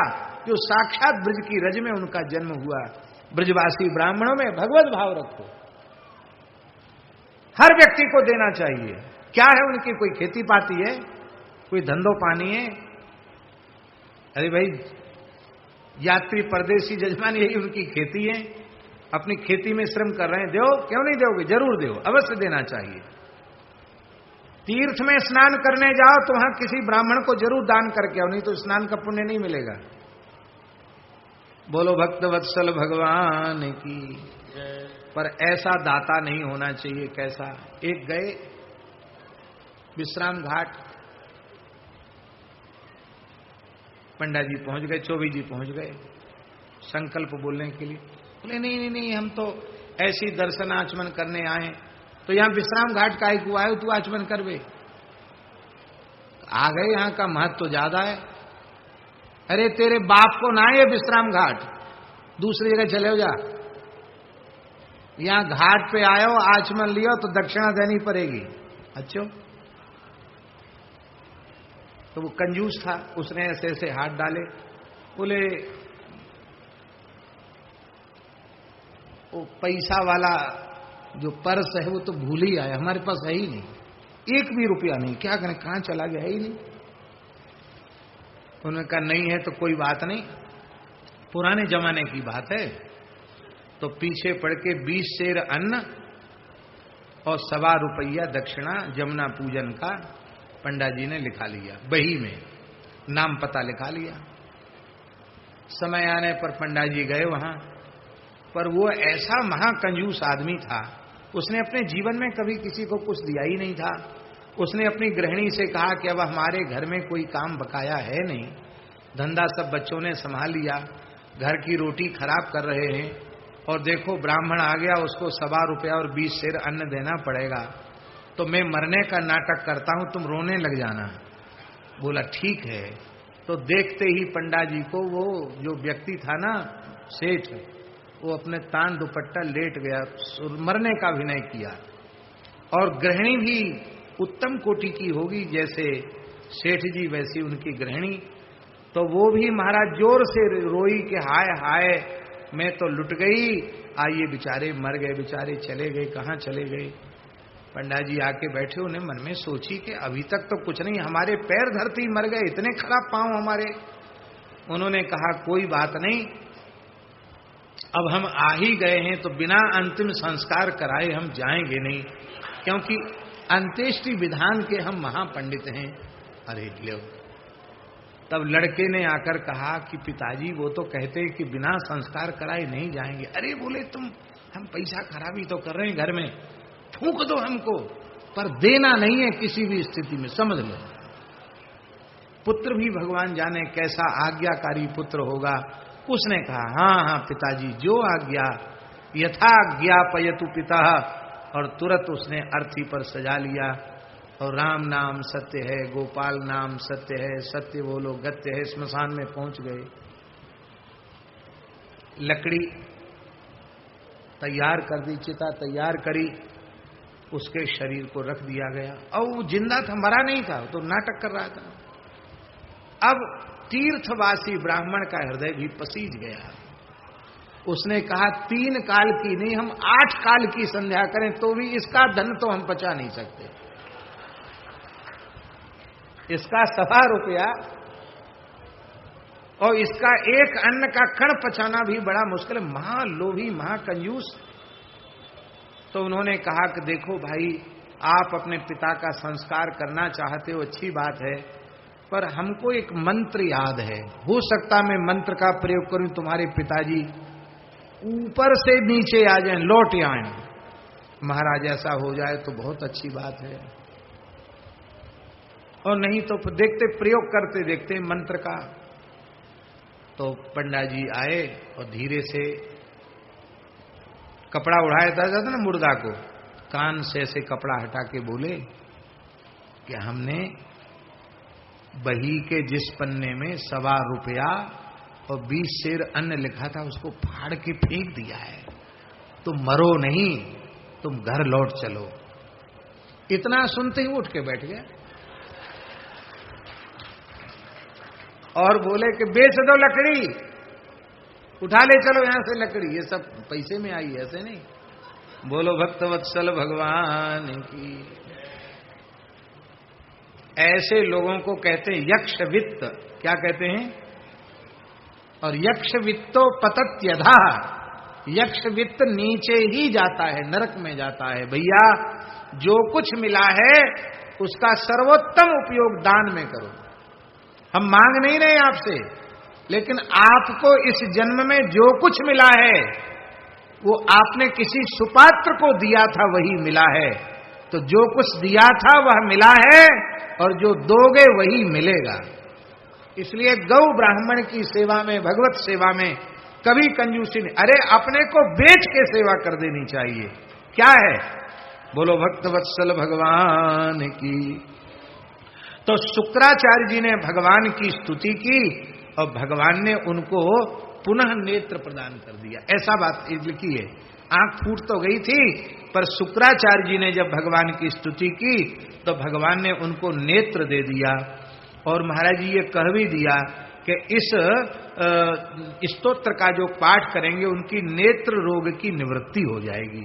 जो साक्षात ब्रज की रज में उनका जन्म हुआ। ब्रजवासी ब्राह्मणों में भगवत भाव रखो, हर व्यक्ति को देना चाहिए। क्या है उनकी? कोई खेती पाती है, कोई धंधो पानी है? अरे भाई, यात्री परदेसी जजमान यही उनकी खेती है, अपनी खेती में श्रम कर रहे हैं। दो, क्यों नहीं दोगे? जरूर दो, अवश्य देना चाहिए। तीर्थ में स्नान करने जाओ तो वहां किसी ब्राह्मण को जरूर दान करके आओ, नहीं तो स्नान का पुण्य नहीं मिलेगा। बोलो भक्त वत्सल भगवान की। पर ऐसा दाता नहीं होना चाहिए। कैसा? एक गए विश्राम घाट, पंडा जी पहुंच गए, चौबी जी पहुंच गए संकल्प बोलने के लिए। बोले नहीं नहीं नहीं, हम तो ऐसी दर्शन आचमन करने आए। तो यहां विश्राम घाट का एक आयो, तू आचमन कर बे। आ गए, यहां का महत्व तो ज्यादा है। अरे तेरे बाप को ना ये विश्राम घाट, दूसरी जगह चले हो जा। यहां घाट पे आयो, आचमन लियो तो दक्षिणा देनी पड़ेगी। अच्छा, तो वो कंजूस था, उसने ऐसे ऐसे हाथ डाले। बोले वो पैसा वाला जो पर्स है वो तो भूल ही आया, हमारे पास है ही नहीं, एक भी रुपया नहीं। क्या करें, कहां चला गया? है ही नहीं। उन्होंने कहा नहीं है तो कोई बात नहीं, पुराने जमाने की बात है। तो पीछे पड़ के 20 सेर अन्न और ₹1.25 दक्षिणा जमुना पूजन का पंडा जी ने लिखा लिया, बही में नाम पता लिखा लिया। समय आने पर पंडा जी गए वहां, पर वो ऐसा महाकंजूस आदमी था, उसने अपने जीवन में कभी किसी को कुछ दिया ही नहीं था। उसने अपनी गृहिणी से कहा कि अब हमारे घर में कोई काम बकाया है नहीं, धंधा सब बच्चों ने संभाल लिया, घर की रोटी खराब कर रहे हैं, और देखो ब्राह्मण आ गया, उसको ₹1.25 और 20 सेर अन्न देना पड़ेगा, तो मैं मरने का नाटक करता हूं, तुम रोने लग जाना। बोला ठीक है। तो देखते ही पंडा जी को वो जो व्यक्ति था ना, सेठ, वो अपने तान दुपट्टा लेट गया, मरने का अभिनय किया। और गृहिणी भी उत्तम कोटि की होगी, जैसे सेठ जी वैसी उनकी गृहिणी, तो वो भी महाराज जोर से रोई कि हाय हाय, मैं तो लुट गई, आइए बेचारे मर गए, बेचारे चले गए, कहां चले गए। पंडा जी आके बैठे, उन्हें मन में सोची कि अभी तक तो कुछ नहीं, हमारे पैर धरती मर गए, इतने खराब पांव हमारे। उन्होंने कहा कोई बात नहीं, अब हम आ ही गए हैं तो बिना अंतिम संस्कार कराए हम जाएंगे नहीं, क्योंकि अंत्येष्टि विधान के हम महापंडित हैं। अरे लो, तब लड़के ने आकर कहा कि पिताजी वो तो कहते हैं कि बिना संस्कार कराए नहीं जाएंगे। अरे बोले तुम, हम पैसा खराबी तो कर रहे हैं घर में, फूंक दो हमको, पर देना नहीं है किसी भी स्थिति में, समझ लो। पुत्र भी भगवान जाने कैसा आज्ञाकारी पुत्र होगा। उसने कहा हाँ हाँ पिताजी, जो आज्ञा, यथा ज्ञापयतु पिता, और तुरंत उसने अर्थी पर सजा लिया। और राम नाम सत्य है, गोपाल नाम सत्य है, सत्य बोलो गत्य है। स्मशान में पहुंच गए, लकड़ी तैयार कर दी, चिता तैयार करी, उसके शरीर को रख दिया गया। और वो जिंदा था, मरा नहीं था, तो नाटक कर रहा था। अब तीर्थवासी ब्राह्मण का हृदय भी पसीज गया। उसने कहा 3 काल की नहीं, हम 8 काल की संध्या करें तो भी इसका धन तो हम पचा नहीं सकते। इसका ₹1.25 और इसका एक अन्न का कण पचाना भी बड़ा मुश्किल है। महालोभी, महाकंजूस। तो उन्होंने कहा कि देखो भाई, आप अपने पिता का संस्कार करना चाहते हो, अच्छी बात है, पर हमको एक मंत्र याद है, हो सकता मैं मंत्र का प्रयोग करूं, तुम्हारे पिताजी ऊपर से नीचे आ जाएं, लौट आए। महाराज ऐसा हो जाए तो बहुत अच्छी बात है, और नहीं तो देखते, प्रयोग करते देखते मंत्र का। तो पंडा जी आए और धीरे से कपड़ा उड़ाया जाता ना मुर्दा को, कान से ऐसे कपड़ा हटा के बोले कि हमने बही के जिस पन्ने में ₹1.25 और 20 सेर अन्न लिखा था, उसको फाड़ के फेंक दिया है। तुम मरो नहीं, तुम घर लौट चलो। इतना सुनते ही उठ के बैठ गया और बोले कि बेच दो लकड़ी, उठा ले चलो यहां से लकड़ी, ये सब पैसे में आई, ऐसे नहीं। बोलो भक्त वत्सल भगवान की। ऐसे लोगों को कहते हैं यक्ष वित्त। क्या कहते हैं? और यक्ष वित्तो पतत्यधा, यक्ष वित्त नीचे ही जाता है, नरक में जाता है। भैया जो कुछ मिला है उसका सर्वोत्तम उपयोग दान में करो। हम मांग नहीं रहे आपसे, लेकिन आपको इस जन्म में जो कुछ मिला है वो आपने किसी सुपात्र को दिया था, वही मिला है। तो जो कुछ दिया था वह मिला है, और जो दोगे वही मिलेगा। इसलिए गौ ब्राह्मण की सेवा में, भगवत सेवा में कभी कंजूसी नहीं। अरे अपने को बेच के सेवा कर देनी चाहिए। क्या है? बोलो भक्त वत्सल भगवान की। तो शुक्राचार्य जी ने भगवान की स्तुति की और भगवान ने उनको पुनः नेत्र प्रदान कर दिया। ऐसा बात लिखी है। आंख फूट तो गई थी, पर शुक्राचार्य जी ने जब भगवान की स्तुति की तो भगवान ने उनको नेत्र दे दिया। और महाराज जी ये कह भी दिया कि इस स्तोत्र का जो पाठ करेंगे उनकी नेत्र रोग की निवृत्ति हो जाएगी।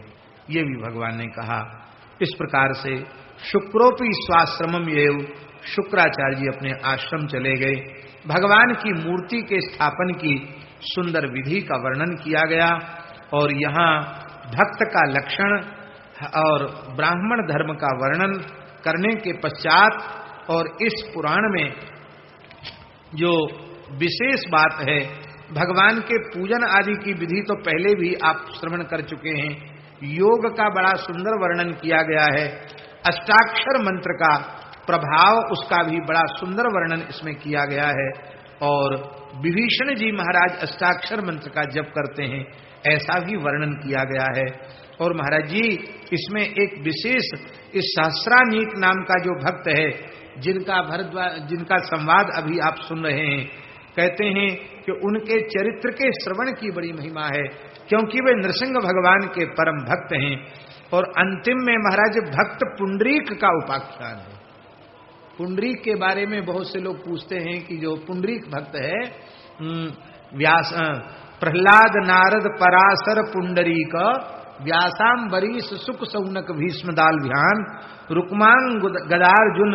ये भी भगवान ने कहा। इस प्रकार से शुक्रोपि स्वाश्रमम एव, शुक्राचार्य जी अपने आश्रम चले गए। भगवान की मूर्ति के स्थापन की सुंदर विधि का वर्णन किया गया। और यहाँ भक्त का लक्षण और ब्राह्मण धर्म का वर्णन करने के पश्चात, और इस पुराण में जो विशेष बात है, भगवान के पूजन आदि की विधि तो पहले भी आप श्रवण कर चुके हैं। योग का बड़ा सुंदर वर्णन किया गया है। अष्टाक्षर मंत्र का प्रभाव, उसका भी बड़ा सुंदर वर्णन इसमें किया गया है। और विभीषण जी महाराज अष्टाक्षर मंत्र का जप करते हैं, ऐसा भी वर्णन किया गया है। और महाराज जी इसमें एक विशेष, इस सहस्रानीक नाम का जो भक्त है, जिनका संवाद अभी आप सुन रहे हैं, कहते हैं कि उनके चरित्र के श्रवण की बड़ी महिमा है, क्योंकि वे नृसिंह भगवान के परम भक्त हैं। और अंतिम में महाराज भक्त पुंडरीक का उपाख्यान है। पुंडरीक के बारे में बहुत से लोग पूछते हैं कि जो पुंडरीक भक्त है, व्यास, प्रहलाद, नारद, पराशर, पुंडरीक, व्यासाम्बरीश, सुक, सौनक, भीष्म, दालव्यान, रुक्मांग, गदार्जुन,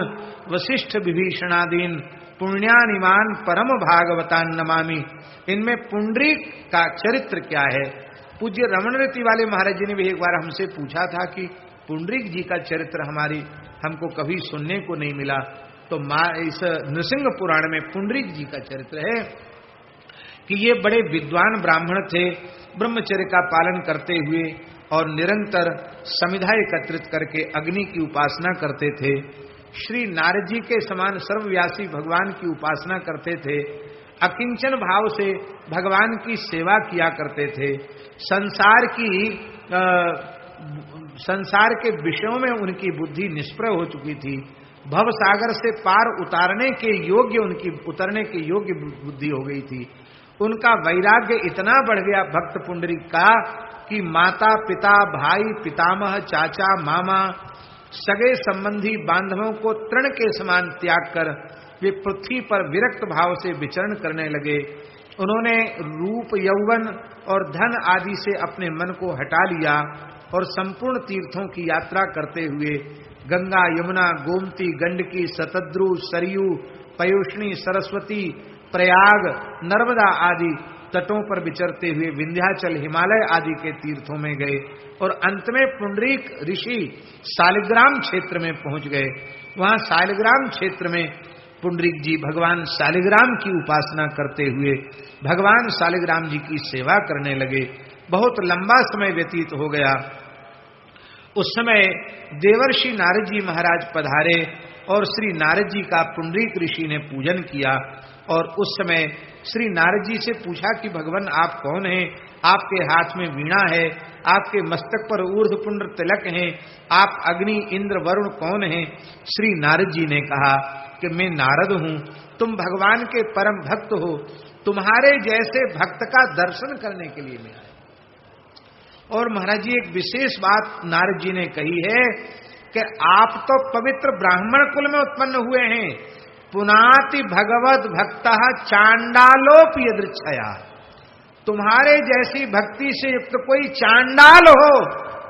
वशिष्ठ, विभीषणादीन पुण्यानिमान परम भागवतान नमामि। इनमें पुंडरीक का चरित्र क्या है? पूज्य रमणरति वाले महाराज जी ने भी एक बार हमसे पूछा था कि पुंडरीक जी का चरित्र हमको कभी सुनने को नहीं मिला। तो इस नृसिंह पुराण में पुंडरीक जी का चरित्र है कि ये बड़े विद्वान ब्राह्मण थे, ब्रह्मचर्य का पालन करते हुए और निरंतर समिधा एकत्रित करके अग्नि की उपासना करते थे। श्री नारद जी के समान सर्वव्यासी भगवान की उपासना करते थे। अकिंचन भाव से भगवान की सेवा किया करते थे। संसार के विषयों में उनकी बुद्धि निष्प्रय हो चुकी थी। भव सागर से पार उतरने के योग्य बुद्धि हो गई थी। उनका वैराग्य इतना बढ़ गया भक्त पुंडरीक का कि माता पिता, भाई, पितामह, चाचा, मामा, सगे संबंधी बांधवों को तृण के समान त्याग कर वे पृथ्वी पर विरक्त भाव से विचरण करने लगे। उन्होंने रूप, यौवन और धन आदि से अपने मन को हटा लिया और संपूर्ण तीर्थों की यात्रा करते हुए गंगा, यमुना, गोमती, गंडकी, शतद्रु, सरयू, पयोष्णी, सरस्वती, प्रयाग, नर्मदा आदि तटों पर विचरते हुए विंध्याचल, हिमालय आदि के तीर्थों में गए और अंत में पुंडरीक ऋषि शालिग्राम क्षेत्र में पहुंच गए। वहां शालिग्राम क्षेत्र में पुंडरीक जी भगवान शालिग्राम की उपासना करते हुए भगवान शालिग्राम जी की सेवा करने लगे। बहुत लंबा समय व्यतीत हो गया। उस समय देवर्षि नारद जी महाराज पधारे और श्री नारद जी का पुंडरीक ऋषि ने पूजन किया। और उस समय श्री नारद जी से पूछा कि भगवान आप कौन हैं? आपके हाथ में वीणा है, आपके मस्तक पर ऊर्ध्वपुंड्र तिलक हैं, आप अग्नि, इंद्र, वरुण कौन हैं? श्री नारद जी ने कहा कि मैं नारद हूं, तुम भगवान के परम भक्त हो, तुम्हारे जैसे भक्त का दर्शन करने के लिए मैं आया। और महाराज जी एक विशेष बात नारद जी ने कही है कि आप तो पवित्र ब्राह्मण कुल में उत्पन्न हुए हैं, पुनाति भगवत भक्त चांडालोप यदृच्छया। तुम्हारे जैसी भक्ति से युक्त कोई चांडाल हो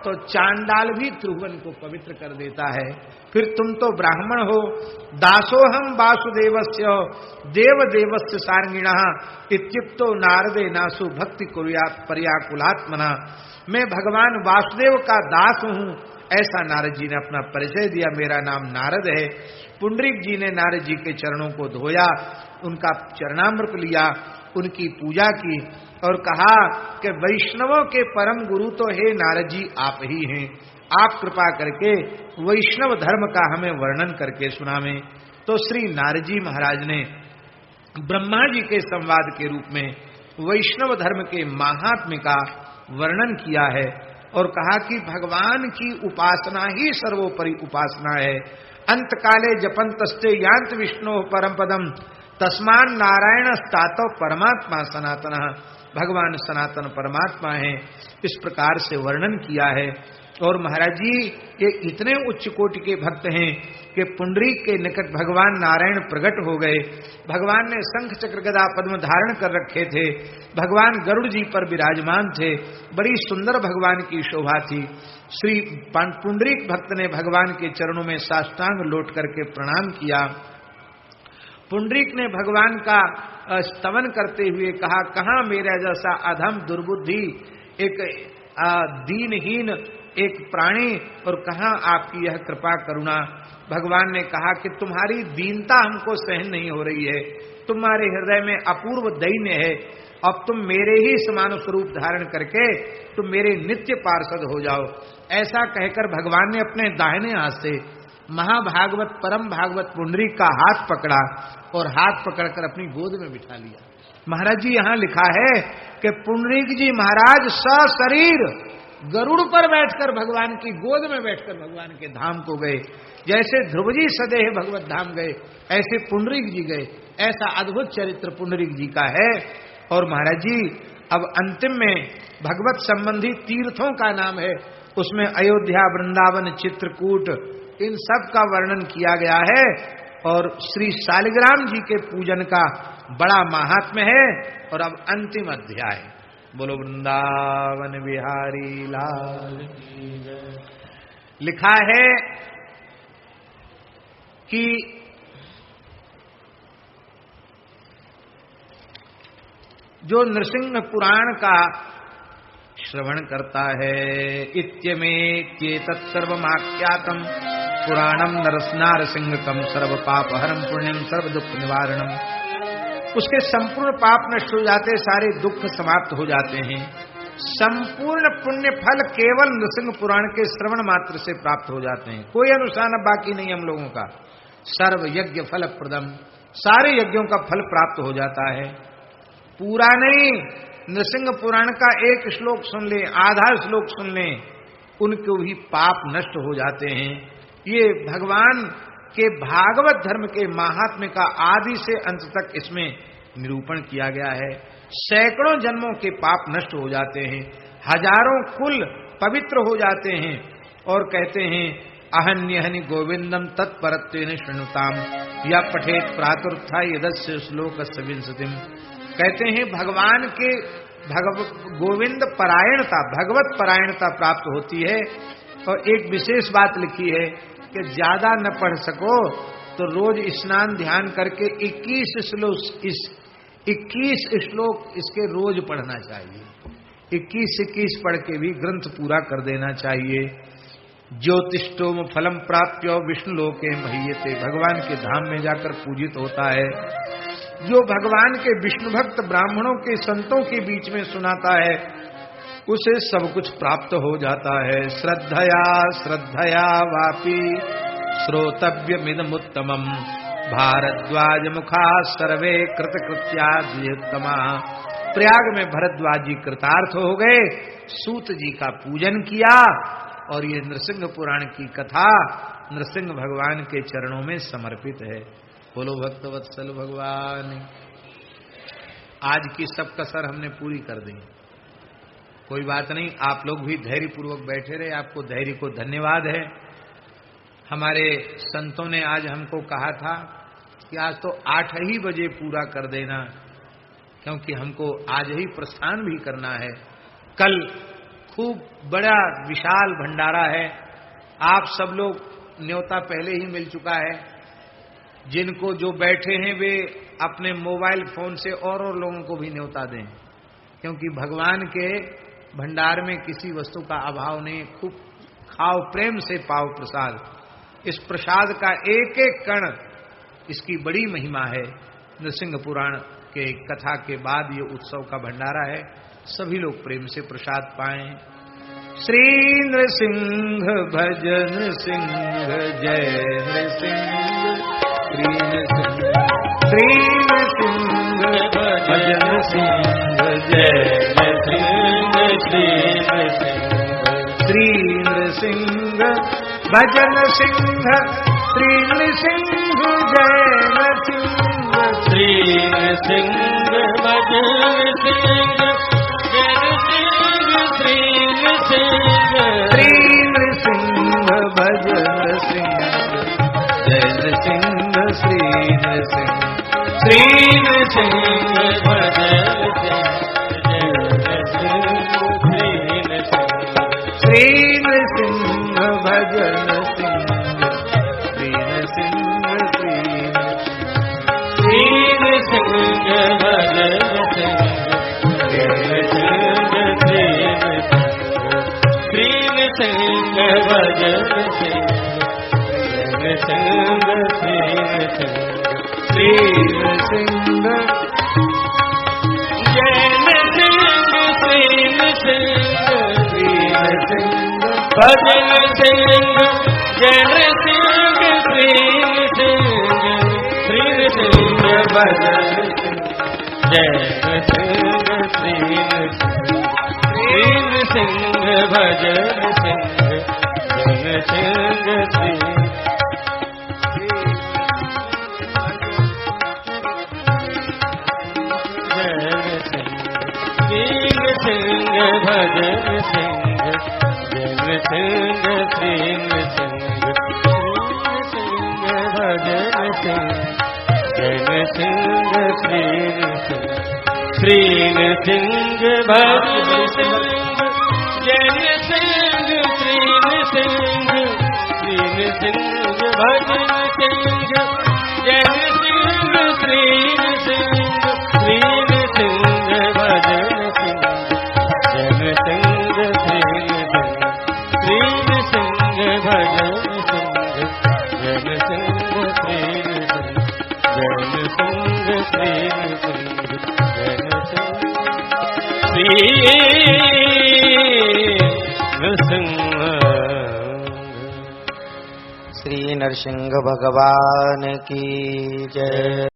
तो चांडाल भी त्रिभुवन को पवित्र कर देता है। फिर तुम तो ब्राह्मण हो। दासोहम वासुदेवस्य देव देवस्य सारंगिणः इत्युक्तो नारदे नासु भक्ति कुर्यात् पर्याकुलात्मना। मैं भगवान वासुदेव का दास हूँ, ऐसा नारद जी ने अपना परिचय दिया। मेरा नाम नारद है। पुंडरीक जी ने नारद जी के चरणों को धोया, उनका चरणामृत लिया, उनकी पूजा की और कहा कि वैष्णवों के परम गुरु तो हे नारद जी आप ही हैं। आप कृपा करके वैष्णव धर्म का हमें वर्णन करके सुनावें। तो श्री नारद जी महाराज ने ब्रह्मा जी के संवाद के रूप में वैष्णव धर्म के महात्म्य का वर्णन किया है और कहा कि भगवान की उपासना ही सर्वोपरि उपासना है। अंत काले जपंतस्ते यांत विष्णु परम पदम तस्मान नारायण स्तातो परमात्मा सनातन। भगवान सनातन परमात्मा है, इस प्रकार से वर्णन किया है। और महाराज जी ये इतने उच्च कोटि के भक्त हैं कि पुंडरीक के निकट भगवान नारायण प्रकट हो गए। भगवान ने शंख चक्र गदा पद्म धारण कर रखे थे। भगवान गरुड़ जी पर विराजमान थे। बड़ी सुंदर भगवान की शोभा थी। श्री पुंडरीक भक्त ने भगवान के चरणों में साष्टांग लौट करके प्रणाम किया। पुंडरीक ने भगवान का स्तवन करते हुए कहा, कहाँ मेरा जैसा अधम दुर्बुद्धि एक दीनहीन एक प्राणी और कहाँ आपकी यह कृपा करुणा। भगवान ने कहा कि तुम्हारी दीनता हमको सहन नहीं हो रही है, तुम्हारे हृदय में अपूर्व दैन्य है। अब तुम मेरे ही समान स्वरूप धारण करके तुम मेरे नित्य पार्षद हो जाओ। ऐसा कहकर भगवान ने अपने दाहिने हाथ से महाभागवत परम भागवत पुंडरीक का हाथ पकड़ा और हाथ पकड़कर अपनी गोद में बिठा लिया। महाराज जी यहाँ लिखा है कि पुंडरीक जी महाराज सशरीर गरुड़ पर बैठकर भगवान की गोद में बैठकर भगवान के धाम को गए। जैसे ध्रुव जी सदेह भगवत धाम गए, ऐसे पुंडरीक जी गए। ऐसा अद्भुत चरित्र पुंडरीक जी का है। और महाराज जी अब अंतिम में भगवत संबंधी तीर्थों का नाम है, उसमें अयोध्या, वृंदावन, चित्रकूट, इन सब का वर्णन किया गया है। और श्री शालिग्राम जी के पूजन का बड़ा महात्म्य है। और अब अंतिम अध्याय, बोलो वृंदावन बिहारी लाल। लिखा है कि जो नृसिंह पुराण का श्रवण करता है, इत्यमेत्येतत् सर्वमाख्यातम् पुराणम नरसिंहकम सर्व पाप हरम पुण्यम सर्व दुख निवारणम। उसके संपूर्ण पाप नष्ट हो जाते, सारे दुख समाप्त हो जाते हैं। संपूर्ण पुण्य फल केवल नृसिंह पुराण के श्रवण मात्र से प्राप्त हो जाते हैं। कोई अनुष्ठान बाकी नहीं हम लोगों का। सर्व यज्ञ फल प्रदम, सारे यज्ञों का फल प्राप्त हो जाता है। पूरा नहीं, नृसिंह पुराण का एक श्लोक सुन ले, आधा श्लोक सुन ले, उनको भी पाप नष्ट हो जाते हैं। ये भगवान के भागवत धर्म के महात्म्य का आदि से अंत तक इसमें निरूपण किया गया है। सैकड़ों जन्मों के पाप नष्ट हो जाते हैं, हजारों कुल पवित्र हो जाते हैं। और कहते हैं अहन्यहनि गोविंदम तत्परत्वेन शृणुताम या पठेत प्रातुर्था यदस्य श्लोक विंशतिम। कहते हैं भगवान के गोविंद परायणता, भगवत परायणता प्राप्त होती है। और एक विशेष बात लिखी है कि ज्यादा न पढ़ सको तो रोज स्नान ध्यान करके 21 श्लोक इसके रोज पढ़ना चाहिए। 21 पढ़ के भी ग्रंथ पूरा कर देना चाहिए। ज्योतिष्टोम फलम प्राप्त्यो विष्णु लोके महीयते, भगवान के धाम में जाकर पूजित होता है। जो भगवान के विष्णु भक्त ब्राह्मणों के संतों के बीच में सुनाता है, उसे सब कुछ प्राप्त हो जाता है। श्रद्धया श्रद्धया वापि श्रोतव्यमिदमुत्तमम् भारद्वाज मुखा सर्वे कृतकृत्या द्वियोत्तमा। प्रयाग में भरद्वाज जी कृतार्थ हो गए, सूत जी का पूजन किया। और ये नृसिंह पुराण की कथा नृसिंह भगवान के चरणों में समर्पित है। बोलो भक्तवत्सल भगवान। आज की सब कसर हमने पूरी कर दी। कोई बात नहीं, आप लोग भी धैर्य पूर्वक बैठे रहे, आपको धैर्य को धन्यवाद है। हमारे संतों ने आज हमको कहा था कि आज तो 8 ही बजे पूरा कर देना, क्योंकि हमको आज ही प्रस्थान भी करना है। कल खूब बड़ा विशाल भंडारा है। आप सब लोग न्योता पहले ही मिल चुका है। जिनको जो बैठे हैं वे अपने मोबाइल फोन से और लोगों को भी न्योता दें, क्योंकि भगवान के भंडार में किसी वस्तु का अभाव नहीं। खूब खाओ, प्रेम से पाओ प्रसाद। इस प्रसाद का एक एक कण, इसकी बड़ी महिमा है। नृसिंह पुराण के कथा के बाद ये उत्सव का भंडारा है। सभी लोग प्रेम से प्रसाद पाएं। श्री नृसिंह भजन सिंह जय नृसिंह, श्री नृसिंह भजन सिंह जय नृसिंह, श्री नृसिंह भजन सिंह, श्री नृसिंह जय नृसिंह, श्री नृसिंह भजन सिंह जय नृसिंह, श्री नृसिंह, श्री नृसिंह भजन सिंह जय नृसिंह, श्री नृसिंह, श्री नृसिंह भजन सिंह, श्री नृसिंह भजन सिंह, श्री नृसिंह, श्री नृसिंह भजन सिंह, श्री नृसिंह भजन सिंह, श्री नृसिंह जय नृसिंह, श्री नृसिंह, श्री नृसिंह भजन सिंह जय नृसिंह, श्री नृसिंह, श्री नृसिंह भजन जय नृसिंह, श्री नृसिंह भजन सिंह जय नृसिंह, श्री सिंह भजन सिंह जय नृसिंह, श्री नृसिंह, सिंह भजन सिंह जय नृसिंह, श्री नृसिंह, श्री नृसिंह भजन सिंह जय नृसिंह, श्री नृसिंह, श्री नृसिंह भजन सिंह जय नृसिंह, श्री नृसिंह, श्री नृसिंह भजन सिंह जय नृसिंह, श्री नृसिंह भजन सिंह जय नृसिंह, श्री नृसिंह, जय नृसिंह, श्री नृसिंह, जय नृसिंह, श्री नृसिंह। श्री नरसिंह भगवान की जय।